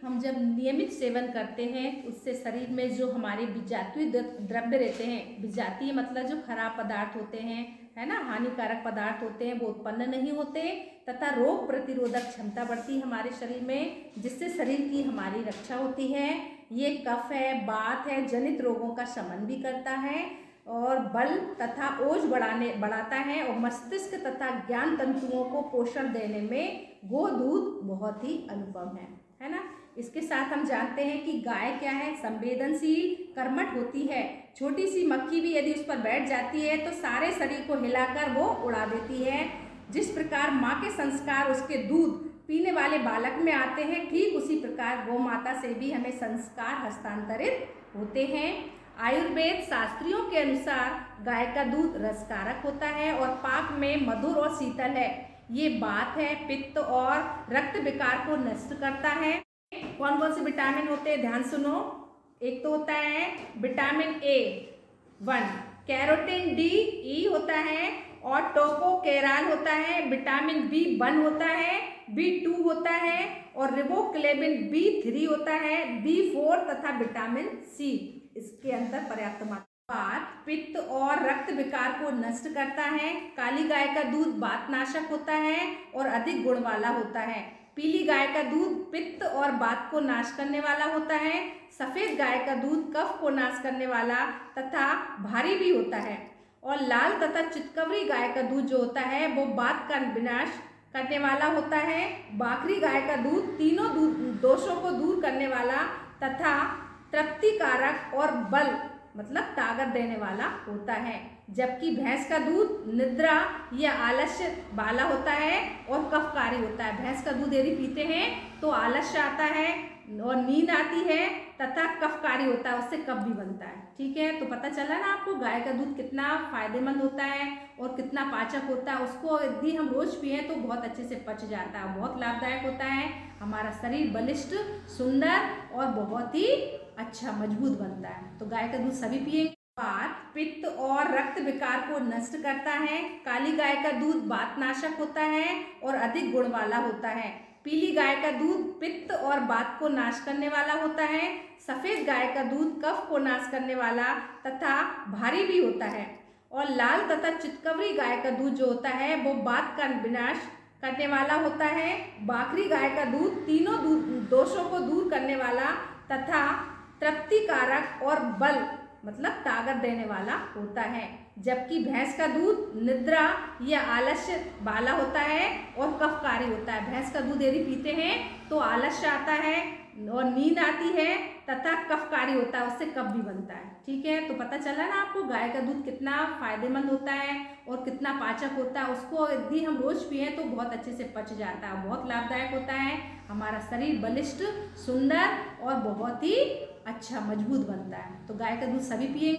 हम जब नियमित सेवन करते हैं उससे शरीर में जो हमारे विजातीय द्रव्य रहते हैं, विजातीय मतलब जो खराब पदार्थ होते हैं, है ना, हानिकारक पदार्थ होते हैं, वो उत्पन्न नहीं होते तथा रोग प्रतिरोधक क्षमता बढ़ती है हमारे शरीर में, जिससे शरीर की हमारी रक्षा होती है। ये कफ है, वात है जनित रोगों का शमन भी करता है और बल तथा ओज बढ़ाता है और मस्तिष्क तथा ज्ञान तंतुओं को पोषण देने में गोदूध बहुत ही अनुपम है ना। इसके साथ हम जानते हैं कि गाय क्या है, संवेदनशील, कर्मठ होती है। छोटी सी मक्खी भी यदि उस पर बैठ जाती है तो सारे शरीर को हिलाकर वो उड़ा देती है। जिस प्रकार माँ के संस्कार उसके दूध पीने वाले बालक में आते हैं, ठीक उसी प्रकार गौ माता से भी हमें संस्कार हस्तांतरित होते हैं। आयुर्वेद शास्त्रियों के अनुसार गाय का दूध रसकारक होता है और पाक में मधुर और शीतल है। ये बात है, पित्त और रक्त विकार को नष्ट करता है। कौन कौन से विटामिन होते हैं, ध्यान सुनो। एक तो होता है विटामिन A1, कैरोटीन D होता है और टोकोकेराल होता है, विटामिन B1 होता है, B2 होता है और रिबोक्लेविन B3 होता है, B4 तथा विटामिन C। इसके अंदर पर्याप्त मात्रा। पित्त और रक्त विकार को नष्ट करता है। काली गाय का दूध वातनाशक होता है और अधिक गुण वाला होता है। पीली गाय का दूध पित्त और वात को नाश करने वाला होता है। सफेद गाय का दूध कफ को नाश करने वाला तथा भारी भी होता है। और लाल तथा चितकबरी गाय का दूध जो होता है वो वात का विनाश करने वाला होता है। बाकरी गाय का दूध तीनों दोषों को दूर करने वाला तथा तृप्तिकारक और बल मतलब ताकत देने वाला होता है। जबकि भैंस का दूध निद्रा या आलस्य वाला होता है और कफकारी होता है। भैंस का दूध यदि पीते हैं तो आलस्य आता है और नींद आती है तथा कफकारी होता है, उससे कफ भी बनता है। ठीक है, तो पता चला ना आपको गाय का दूध कितना फायदेमंद होता है और कितना पाचक होता है। उसको यदि हम रोज पिए तो बहुत अच्छे से पच जाता है, बहुत लाभदायक होता है। हमारा शरीर बलिष्ठ, सुंदर और बहुत ही अच्छा मजबूत बनता है। तो गाय का दूध सभी पिएंगे। वात, पित्त और रक्त विकार को नष्ट करता है। काली गाय का दूध वातनाशक होता है और अधिक गुण वाला होता है। पीली गाय का दूध पित्त और वात को नाश करने वाला होता है। सफेद गाय का दूध कफ को नाश करने वाला तथा भारी भी होता है। और लाल तथा चितकबरी गाय का दूध जो होता है वो वात का विनाश करने वाला होता है। बाकरी गाय का दूध तीनों दोषों को दूर करने वाला तथा तृप्तिकारक और बल मतलब ताकत देने वाला होता है। जबकि भैंस का दूध निद्रा या आलस्य वाला होता है और कफकारी होता है। भैंस का दूध यदि पीते हैं तो आलस्य आता है और नींद आती है तथा कफकारी होता है, उससे कफ भी बनता है। ठीक है, तो पता चला ना आपको गाय का दूध कितना फायदेमंद होता है और कितना पाचक होता है। उसको यदि हम रोज पिए तो बहुत अच्छे से पच जाता है, बहुत लाभदायक होता है। हमारा शरीर बलिष्ठ, सुंदर और बहुत ही अच्छा मजबूत बनता है। तो गाय का दूध सभी पिएंगे।